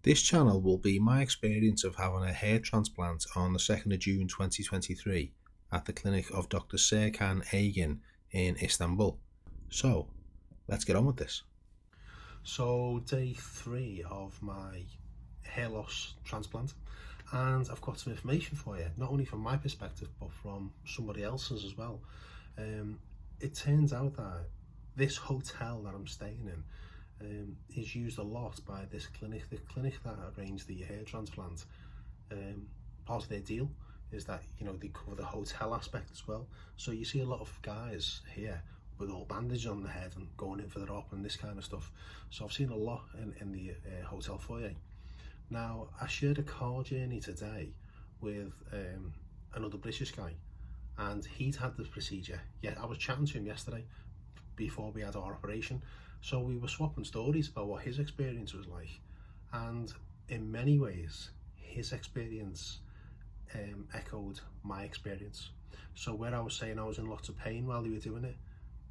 This channel will be my experience of having a hair transplant on the 2nd of June 2023 at the clinic of Dr. Serkan Aygin in Istanbul. So, let's get on with this. So, day 3 of my hair loss transplant, and I've got some information for you, not only from my perspective but from somebody else's as well. It turns out that this hotel that I'm staying in is used a lot by this clinic, the clinic that arranged the hair transplant. Part of their deal is that, you know, they cover the hotel aspect as well. So you see a lot of guys here with all bandages on the head and going in for their op and this kind of stuff. So I've seen a lot in the hotel foyer. Now, I shared a car journey today with another British guy, and he'd had the procedure. Yeah, I was chatting to him yesterday before we had our operation. So we were swapping stories about what his experience was like, and in many ways his experience echoed my experience. So where I was saying I was in lots of pain while they were doing it,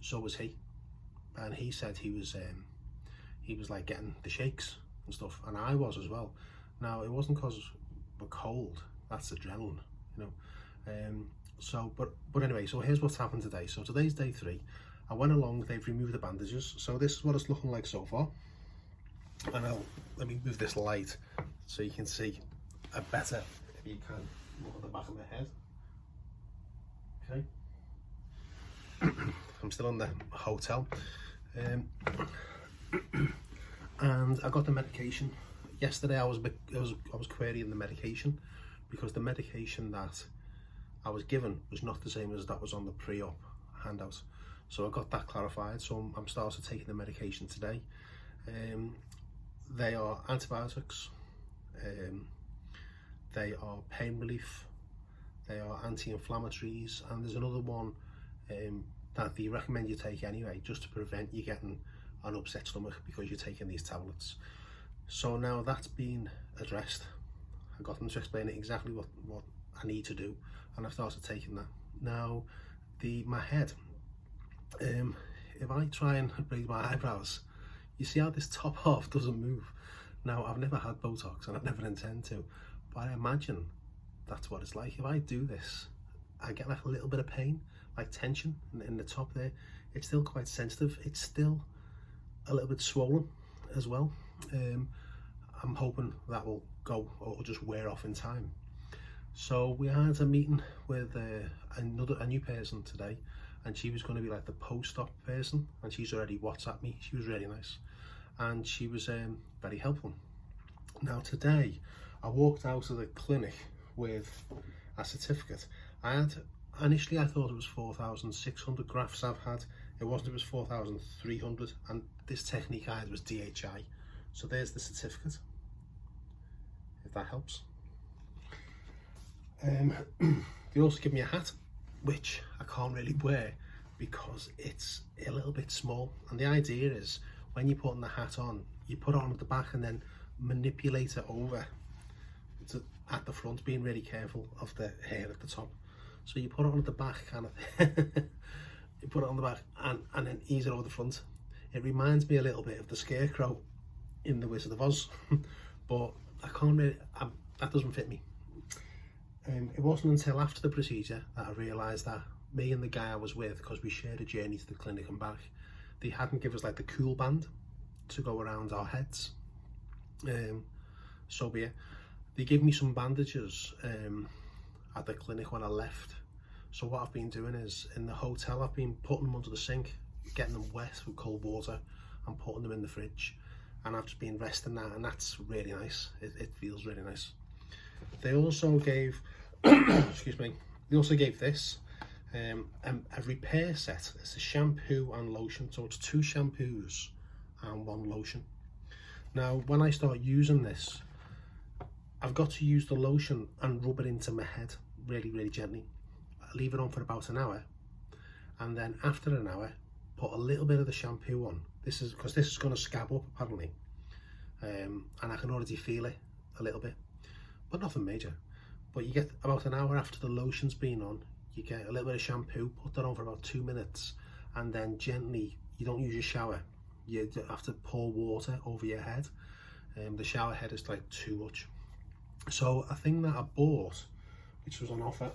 so was he. And he said he was like getting the shakes and stuff, and I was as well. Now, it wasn't because we're cold, that's adrenaline, you know. But anyway, so here's what's happened today. So today's day 3. I went along, they've removed the bandages, so this is what it's looking like so far. And let me move this light so you can see a better, if you can, look at the back of my head. Okay. I'm still on the hotel. And I got the medication. Yesterday I was querying the medication, because the medication that I was given was not the same as that was on the pre-op handout. So I got that clarified, so I'm starting taking the medication today. They are antibiotics, they are pain relief, they are anti-inflammatories, and there's another one that they recommend you take anyway, just to prevent you getting an upset stomach because you're taking these tablets. So now that's been addressed. I got them to explain exactly what I need to do, and I've started taking that. Now, my head, if I try and raise my eyebrows, you see how this top half doesn't move. Now, I've never had Botox and I never intend to, but I imagine that's what it's like. If I do this, I get like a little bit of pain, like tension in the top there. It's still quite sensitive. It's still a little bit swollen as well. I'm hoping that will go, or just wear off in time. So we had a meeting with a new person today, and she was going to be like the post-op person, and she's already WhatsApped me. She was really nice, and she was very helpful. Now today I walked out of the clinic with a certificate. Initially I thought it was 4,600 grafts I've had. It wasn't, it was 4,300, and this technique I had was DHI. So there's the certificate, if that helps. They also give me a hat, which I can't really wear because it's a little bit small, and the idea is when you're putting the hat on, you put it on at the back and then manipulate it over at the front, being really careful of the hair at the top. So you put it on at the back, kind of you put it on the back and then ease it over the front. It reminds me a little bit of the Scarecrow in The Wizard of Oz, but I can't really, that doesn't fit me. It wasn't until after the procedure that I realised that me and the guy I was with, because we shared a journey to the clinic and back, they hadn't given us like the cool band to go around our heads. So be it. They gave me some bandages at the clinic when I left. So what I've been doing is, in the hotel, I've been putting them under the sink, getting them wet with cold water and putting them in the fridge, and I've just been resting that, and that's really nice. It feels really nice. They also gave excuse me, they also gave this a repair set. It's a shampoo and lotion, so it's 2 shampoos and 1 lotion. Now when I start using this, I've got to use the lotion and rub it into my head really gently. I leave it on for about an hour, and then after an hour put a little bit of the shampoo on. This is because this is going to scab up apparently, and I can already feel it a little bit, but nothing major. But you get about an hour after the lotion's been on, you get a little bit of shampoo, put that on for about 2 minutes, and then gently, you don't use your shower, you have to pour water over your head, The shower head is like too much. So a thing that I bought, which was on offer,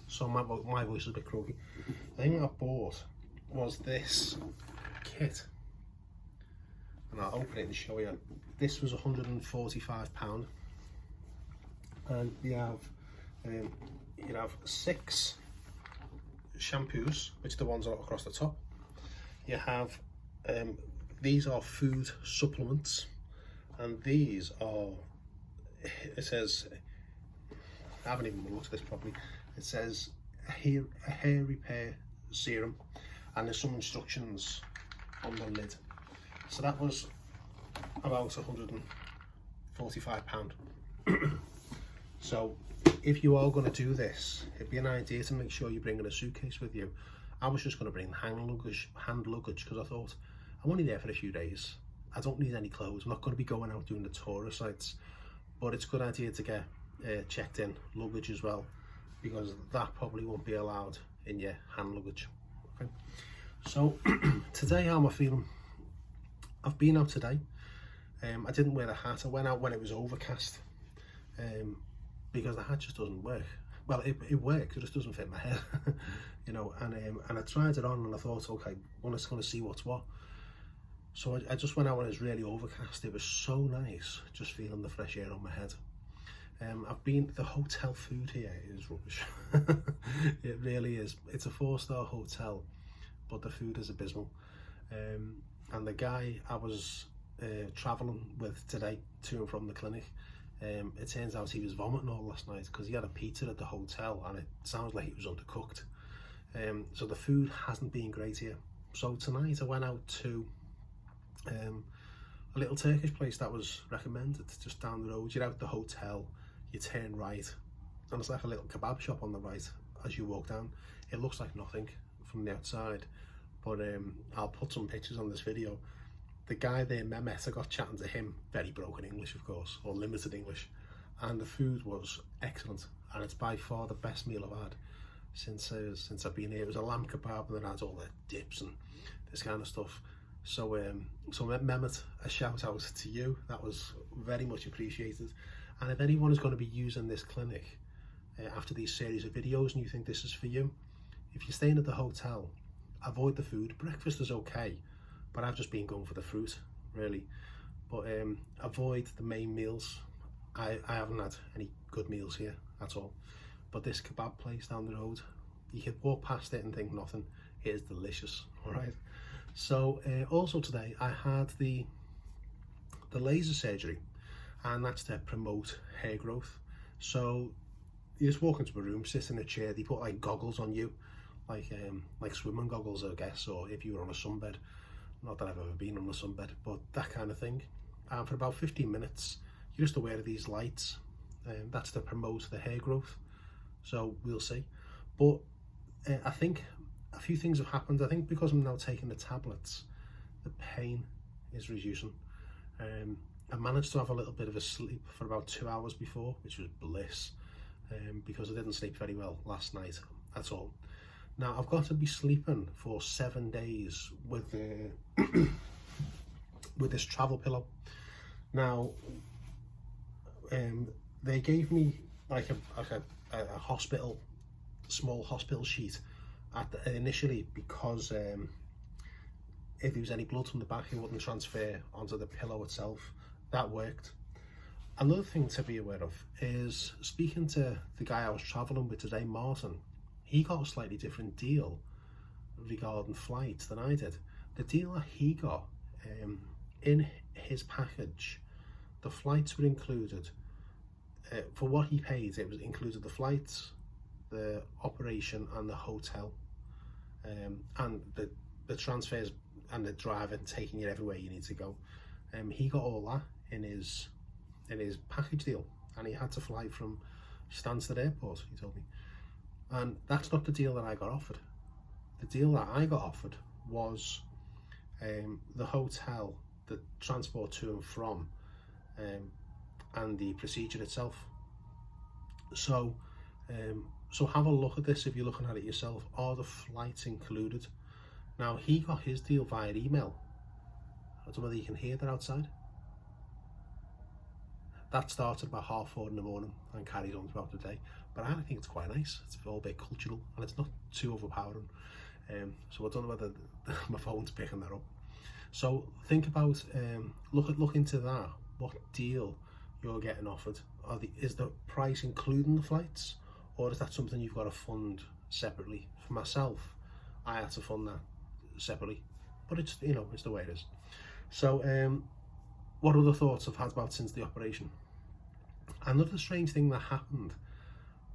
so my voice is a bit croaky. The thing that I bought was this kit, and I'll open it and show you. This was £145, and you have 6 shampoos, which are the ones across the top. You have these are food supplements, and these are, it says, I haven't even looked at this properly, it says a hair repair serum, and there's some instructions on the lid. So that was about £145. So if you are going to do this, it'd be an idea to make sure you're bringing a suitcase with you. I was just going to bring hand luggage because I thought I'm only there for a few days. I don't need any clothes. I'm not going to be going out doing the tourist sites, but it's a good idea to get checked in luggage as well, because that probably won't be allowed in your hand luggage. Okay. So today, how am I feeling? I've been out today. I didn't wear the hat. I went out when it was overcast, because the hat just doesn't work. Well, it works, it just doesn't fit my hair. You know, and I tried it on and I thought, okay, well, let's going to see what's what. So I just went out when it was really overcast. It was so nice, just feeling the fresh air on my head. The hotel food here is rubbish. It really is. It's a 4-star hotel, but the food is abysmal. And the guy I was travelling with today to and from the clinic, it turns out he was vomiting all last night because he had a pizza at the hotel and it sounds like it was undercooked. So the food hasn't been great here. So tonight I went out to a little Turkish place that was recommended just down the road. You're out the hotel, you turn right, and it's like a little kebab shop on the right as you walk down. It looks like nothing from the outside, but I'll put some pictures on this video. The guy there, Mehmet, I got chatting to him, very broken English of course, or limited English, and the food was excellent, and it's by far the best meal I've had since I've been here. It was a lamb kebab and it had all the dips and this kind of stuff. So Mehmet, a shout out to you, that was very much appreciated. And if anyone is going to be using this clinic after these series of videos and you think this is for you, if you're staying at the hotel, avoid the food. Breakfast is okay, but I've just been going for the fruit really. But avoid the main meals. I haven't had any good meals here at all. But this kebab place down the road, you could walk past it and think nothing. It is delicious, all right? So also today I had the laser surgery, and that's to promote hair growth. So you just walk into a room, sit in a chair, they put like goggles on you, like swimming goggles I guess, or if you were on a sunbed. Not that I've ever been on a sunbed, but that kind of thing. And for about 15 minutes you're just aware of these lights, and that's to promote the hair growth. So we'll see. But I think a few things have happened. I think because I'm now taking the tablets, the pain is reducing. I managed to have a little bit of a sleep for about 2 hours before, which was bliss, because I didn't sleep very well last night at all. Now I've got to be sleeping for 7 days with with this travel pillow. Now they gave me like a hospital, small hospital sheet initially, because if there was any blood from the back it wouldn't transfer onto the pillow itself. That worked. Another thing to be aware of is, speaking to the guy I was travelling with today, Martin, he got a slightly different deal regarding flights than I did. The deal that he got, in his package, the flights were included. For what he paid, it was included the flights, the operation and the hotel, and the transfers and the driver taking you everywhere you need to go. He got all that in his package deal, and he had to fly from Stansted Airport, he told me. And that's not the deal that I got offered. The deal that I got offered was the hotel, the transport to and from, and the procedure itself. So have a look at this if you're looking at it yourself. Are the flights included? Now he got his deal via email. I don't know whether you can hear that outside. That starts at about 4:30 in the morning and carries on throughout the day. But I think it's quite nice. It's all a bit cultural and it's not too overpowering. So I don't know whether my phone's picking that up. So think about, look into that. What deal you're getting offered? Is the price including the flights, or is that something you've got to fund separately? For myself, I had to fund that separately, but it's, you know, it's the way it is. So what other thoughts I've had about since the operation? Another strange thing that happened,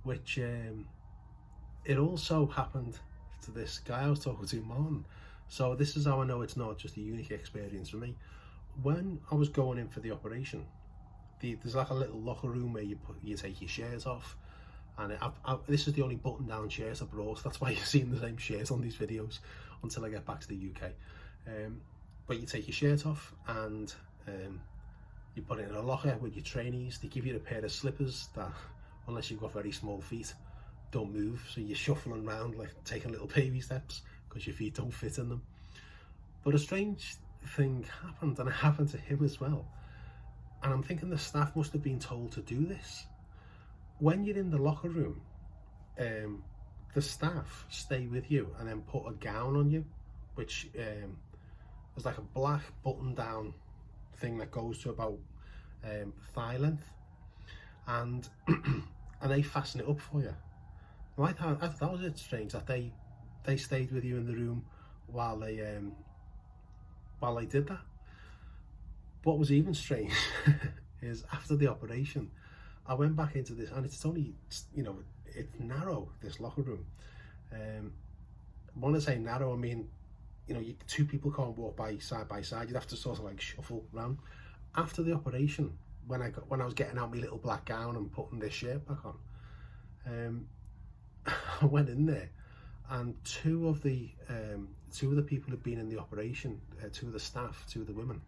which it also happened to this guy I was talking to, Martin. So this is how I know it's not just a unique experience for me. When I was going in for the operation, there's like a little locker room where you take your shirt off, and this is the only button down shirt I brought. That's why you're seeing the same shirt on these videos until I get back to the UK. But you take your shirt off and you put it in a locker with your trainees. They give you a pair of slippers that, unless you've got very small feet, don't move, so you're shuffling around like taking little baby steps because your feet don't fit in them. But a strange thing happened, and it happened to him as well. And I'm thinking the staff must have been told to do this. When you're in the locker room, the staff stay with you and then put a gown on you, which is like a black button down thing that goes to about thigh length, and and they fasten it up for you. Well, I thought that was it strange that they stayed with you in the room while they did that. What was even strange is after the operation, I went back into this, and it's only, you know, it's narrow, this locker room. When I say narrow, I mean, you know, two people can't walk by side. You'd have to sort of like shuffle around. After the operation, when I was getting out my little black gown and putting this shirt back on, I went in there, and two of the people who'd been in the operation, two of the staff, two of the women,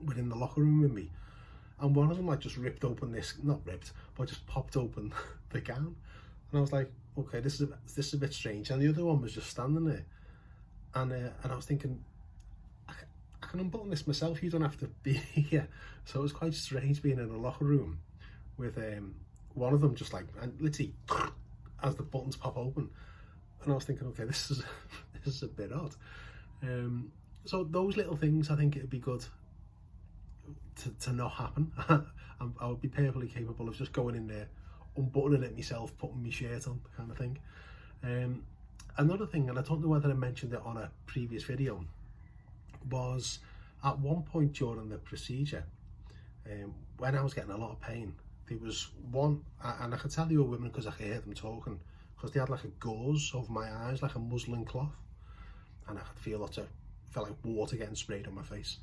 were in the locker room with me, and one of them like just ripped open this, not ripped, but just popped open the gown, and I was like, okay, this is a bit strange. And the other one was just standing there, and I was thinking, I can unbutton this myself, you don't have to be here. So it was quite strange being in a locker room with one of them just like, and literally as the buttons pop open, and I was thinking, okay, this is a bit odd. So those little things, I think it'd be good to not happen. I would be perfectly capable of just going in there, unbuttoning it myself, putting my shirt on, kind of thing. Another thing, and I don't know whether I mentioned it on a previous video, was at one point during the procedure, when I was getting a lot of pain, there was one, and I could tell they were women because I could hear them talking, because they had like a gauze over my eyes, like a muslin cloth, and I could feel felt like water getting sprayed on my face.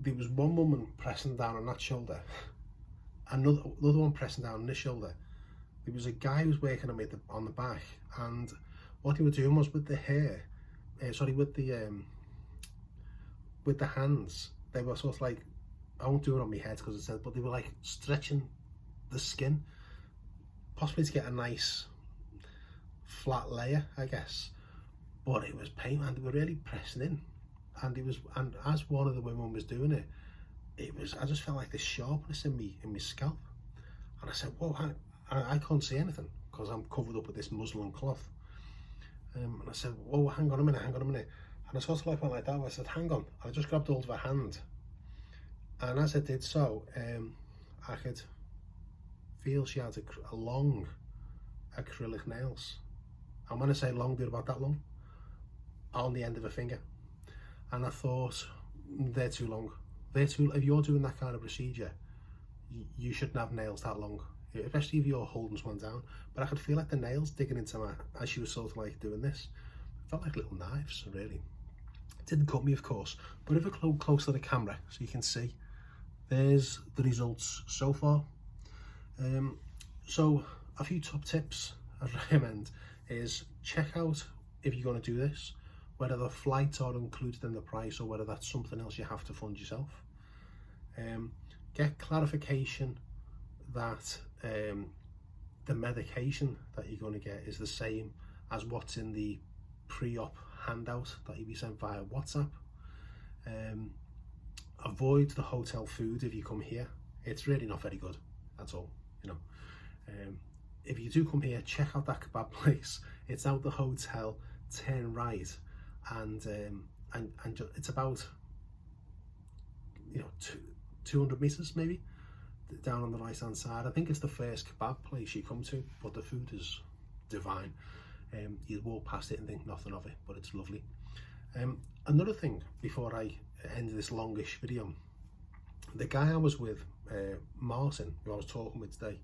There was one woman pressing down on that shoulder, another one pressing down on this shoulder. There was a guy who was working on me on the back, and what they were doing was with the hair, with the hands, they were sort of like, I won't do it on my head because it said, but they were like stretching the skin, possibly to get a nice flat layer, I guess. But it was pain, and they were really pressing in, and as one of the women was doing it, I just felt like this sharpness in my scalp, and I said, whoa, I can't see anything because I'm covered up with this muslin cloth. And I said, whoa, hang on a minute. And I sort of like went like that. I said, hang on. I just grabbed hold of her hand. And as I did so, I could feel she had a long acrylic nails. And when I say long, they're about that long, on the end of a finger. And I thought, they're too long. If you're doing that kind of procedure, you shouldn't have nails that long, especially if you're holding someone down. But I could feel like the nails digging into my, as she was sort of like doing this. It felt like little knives, really. It didn't cut me, of course, but if I close to the camera so you can see, there's the results so far. So a few top tips I'd recommend is check out, if you're going to do this, whether the flights are included in the price or whether that's something else you have to fund yourself. Get clarification that the medication that you're going to get is the same as what's in the pre-op handout that you'll be sent via WhatsApp. avoid the hotel food if you come here. It's really not very good at all, you know. If you do come here, check out that kebab place. It's out the hotel, turn right, and it's about, you know, 200 meters maybe down on the right hand side. I think it's the first kebab place you come to, but the food is divine. You walk past it and think nothing of it, but it's lovely. Another thing before I end this longish video, the guy I was with, Martin, who I was talking with today,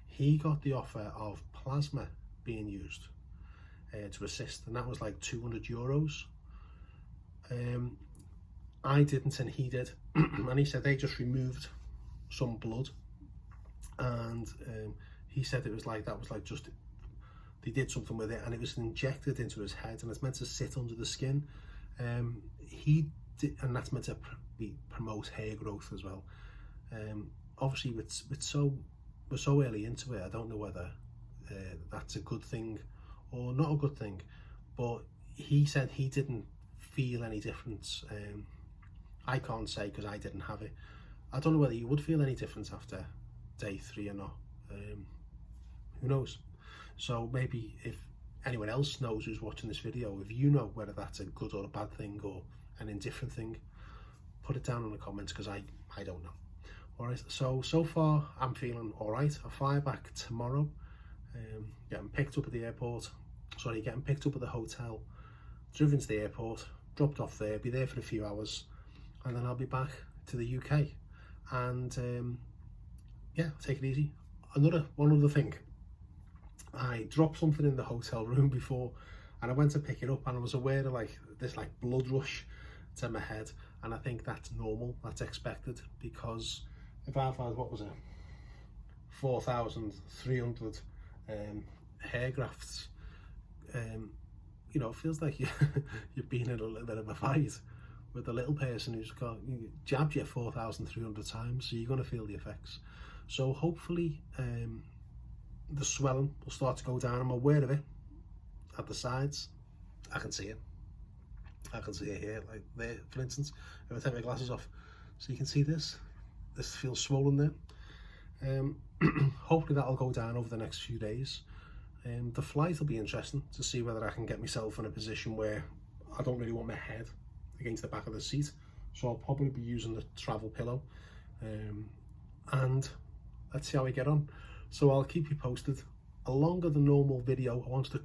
he got the offer of plasma being used to assist, and that was like €200. I didn't, and he did. And he said they just removed some blood, and he said it was like, that was like, just they did something with it, and it was injected into his head, and it's meant to sit under the skin. He did, and that's meant to promote hair growth as well. Obviously we're so early into it, I don't know whether that's a good thing or not a good thing, but he said he didn't feel any difference. I can't say because I didn't have it. I don't know whether you would feel any difference after day 3 or not. Who knows? So maybe if anyone else knows who's watching this video, if you know whether that's a good or a bad thing or an indifferent thing, put it down in the comments, because I don't know. Alright, so far I'm feeling alright. I fly back tomorrow, getting picked up at the airport, getting picked up at the hotel, driven to the airport, dropped off there, be there for a few hours, and then I'll be back to the UK, and yeah, take it easy. One other thing, I dropped something in the hotel room before, and I went to pick it up, and I was aware of like this like blood rush to my head, and I think that's normal, that's expected, because if I've had, what was it, 4,300 hair grafts, you know, it feels like you've been in a little bit of a fight with a little person who's jabbed you 4,300 times, so you're going to feel the effects. So hopefully the swelling will start to go down. I'm aware of it at the sides. I can see it. I can see it here, like there, for instance. If I take my glasses off, so you can see this feels swollen there. Hopefully that'll go down over the next few days. The flight will be interesting to see whether I can get myself in a position where I don't really want my head against the back of the seat, so I'll probably be using the travel pillow, and let's see how we get on. So I'll keep you posted. A longer than normal video. I wanted to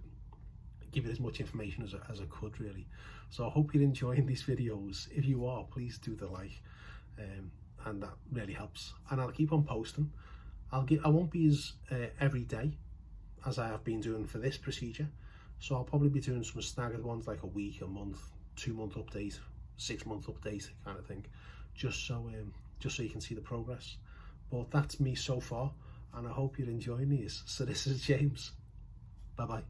give you as much information as I could, really. So I hope you're enjoying these videos. If you are, please do the like, and that really helps. And I'll keep on posting. I won't be as every day as I have been doing for this procedure, so I'll probably be doing some staggered ones, like a week, a month, 2-month update, 6-month update kind of thing, just so you can see the progress. But that's me so far, and I hope you're enjoying these. So this is James. Bye bye.